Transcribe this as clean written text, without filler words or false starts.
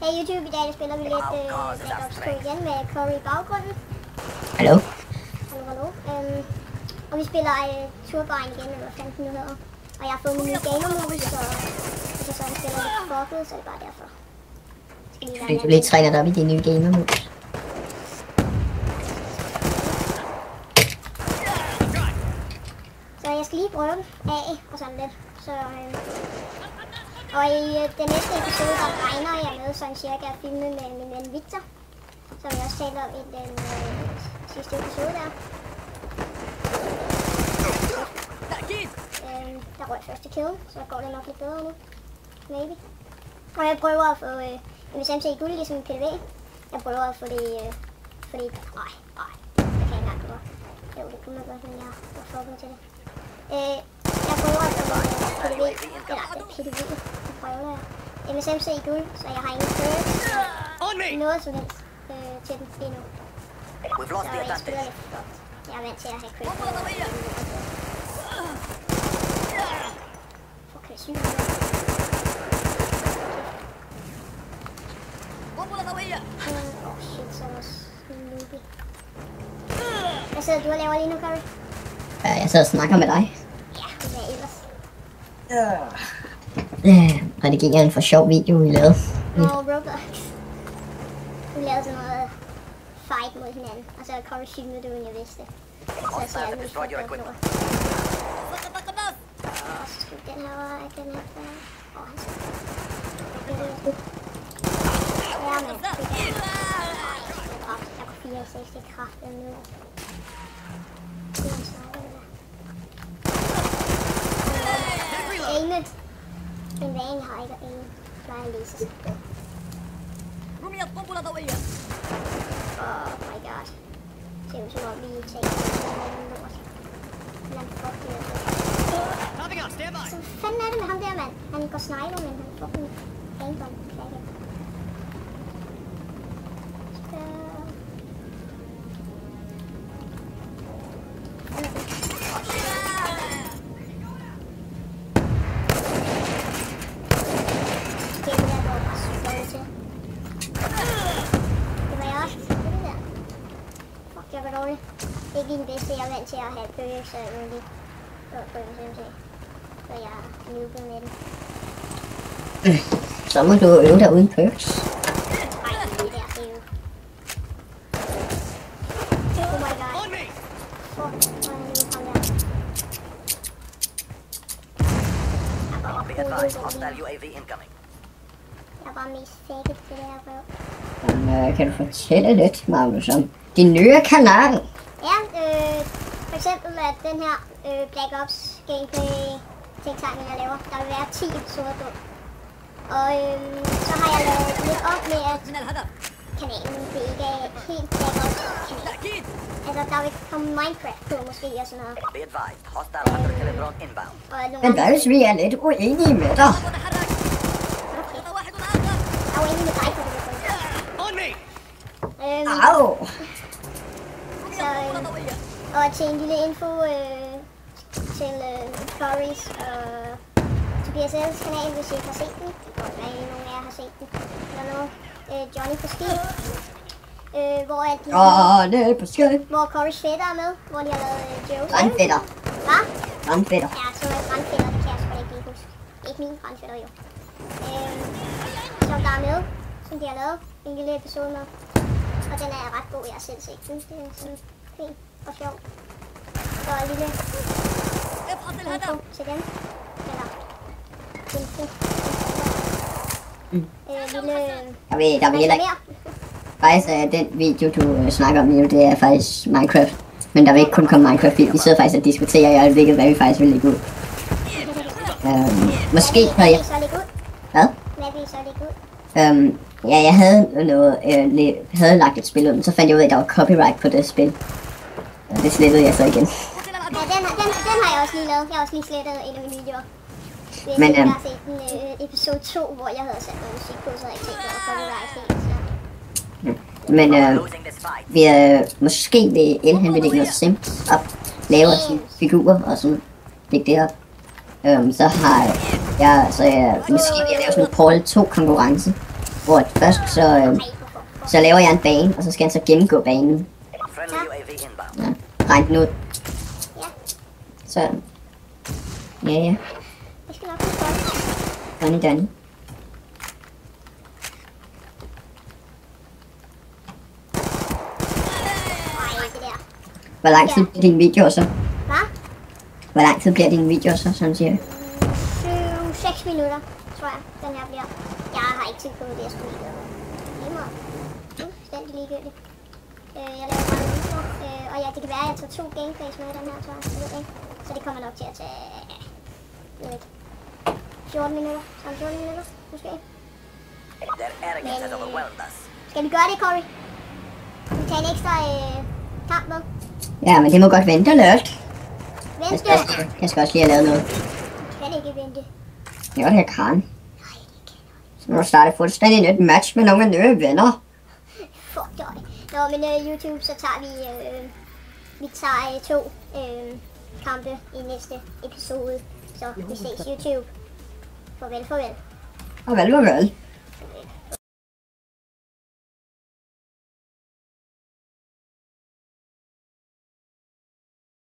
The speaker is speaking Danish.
Hey YouTube, i dag spiller vi lidt Black Ops 2 igen med Corey i baggrunden. Hallo? Hallo. Og vi spiller Turbine igen, eller hvad fanden nu hedder. Og jeg har fået min nye gamer mode, så hvis jeg sådan spiller lidt fucket, så er det bare derfor. Fordi du lige træner dig op i de nye gamer mode. Så jeg skal lige prøve den af og sådan lidt. Så, og i den næste episode, der regner jeg med sådan cirka at filme med min ven Victor. Som jeg også talte om i den sidste episode der. Der røg første kill, så går det nok lidt bedre nu. Maybe. Og jeg prøver at få MSMC i guld ligesom PDV. Jeg prøver at få det, fordi... Nej, det kan jeg ikke engang gøre. Jo, det kunne man godt, men jeg var fucking til det. Jeg prøver at få PDV, eller PDV, det prøver jeg. MSMC i guld, så jeg har ingen perks, noget som helst til den endnu. Så jeg spiller lidt flot. Jeg er vant til at have crit. Okay, sygt. Shit, så var snoopy. Hvad sidder du og laver lige nu, Corey? Jeg sidder og snakker med dig. Ja, hvad ellers? Redigerer en for sjov video, vi lavede. Roblox. Vi lavede sådan noget fight mod hinanden, og så Corey filmede det, uden jeg vidste det. Så jeg siger, at vi skal gøre det. Så skal den her vej, den her der. Han skal... Ja, men jeg kunne 4 i 6 i kraft nu. Aimet. En vane har ikke en plejer at læse sig. Oh my god. Det ser ud som om vi tager en lort. Hvordan fuck det er det? Så fanden er det med ham der, mand? Han går sniper, men han får en aimbomb. Det er ikke den bedste, jeg er vant til at have perks og muligt på MSMC. Så jeg er nubet med den. Så må du øve dig uden perks. Nej, det der, det er jo... Oh my god. Fuck, hvor er det kom der. Jeg er bare mest fagget til det her prøv. Kan du fortælle lidt, Magnus, om din nye kanal? Ja, for eksempel at den her Black Ops gameplay ting-tang, jeg laver, der vil være 10 episoder på. Og så har jeg lavet lidt op med, at kanalen det ikke er helt Black Ops kanal. Altså, der vil komme Minecraft på måske og sådan noget. Men hvad hvis vi er lidt uenige med dig? Okay. Jeg er uenig med dig på det punkt. Au! Så, og til en lille info til Corey's og Tobias' kanal, hvis I ikke har set den. Det kan godt være, at nogen af jer har set den. Eller noget. Johnny på ski. Hvor på ski. Hvor Corey's fætter er med. Hvor de har lavet jokes. Brandfætter. Hvad? Brandfætter. Ja, så er brandfætter, det kan jeg sgu ikke lige huske. Ikke mine brandfætter jo. Som der er med, som de har lavet en lille episode med. Og den er ret god, jeg har selv set den. Det er sådan fint og sjov. Så en lille info til dem. Eller info. Lille... Der vil heller ikke... Faktisk er den video, du snakker om nu, det er faktisk Minecraft. Men der vil ikke kun komme Minecraft-film. Vi sidder faktisk og diskuterer i øjeblikket, hvad vi faktisk vil lægge ud. Måske havde jeg... Hvad? Hvad vil I så lægge ud? Ja, jeg havde lagt et spil ud, men så fandt jeg ud af, at der var copyright på det spil. Og det slettede jeg så igen. Ja, den har jeg også lige lavet. Jeg har også lige slettet en af mine videoer. Men jeg har set den episode 2, hvor jeg havde sat noget musik på, så havde jeg ikke set, at der var copyright helt. Men vi måske ved Elhan vil lægge noget sims op, lave sine figurer og sådan, lægge det op. Så har jeg måske vil lave sådan en Portal 2 konkurrence. Hvor først så laver jeg en bane, og så skal han så gennemgå banen. Friendly UAV inbound. Ja, regn den ud. Ja, Så. Ja. det skal nok blive godt. Danny. Nej, det der. Hvor lang tid bliver din video så? Hvad? Hvor lang tid bliver din video så, sådan siger? 6 minutter, tror jeg, den her bliver. Jeg har ikke tid på det, jeg skulle lide. Lige meget. Fuldstændig ligegyldigt. Jeg laver bare en intro, og ja, det kan være, at jeg tager 2 gameplays med i den her, tror jeg. Jeg ved ikke. Så det kommer nok til at tage, jeg ved ikke, 14 minutter, 14 minutter, måske. Their arrogance has overwhelmed us. Skal vi gøre det, Cory? Skal vi tage en ekstra kamp med? Ja, men det må godt vente lidt. Vente! Jeg skal også lige have lavet noget. Kan det ikke vente? Jo, det kan. Så nu starter fuldstændig nyt match med nogle nye venner. Fuck dig. Nå, men YouTube, så tager vi tager 2 kampe i næste episode. Så vi ses YouTube. Farvel. Og vel.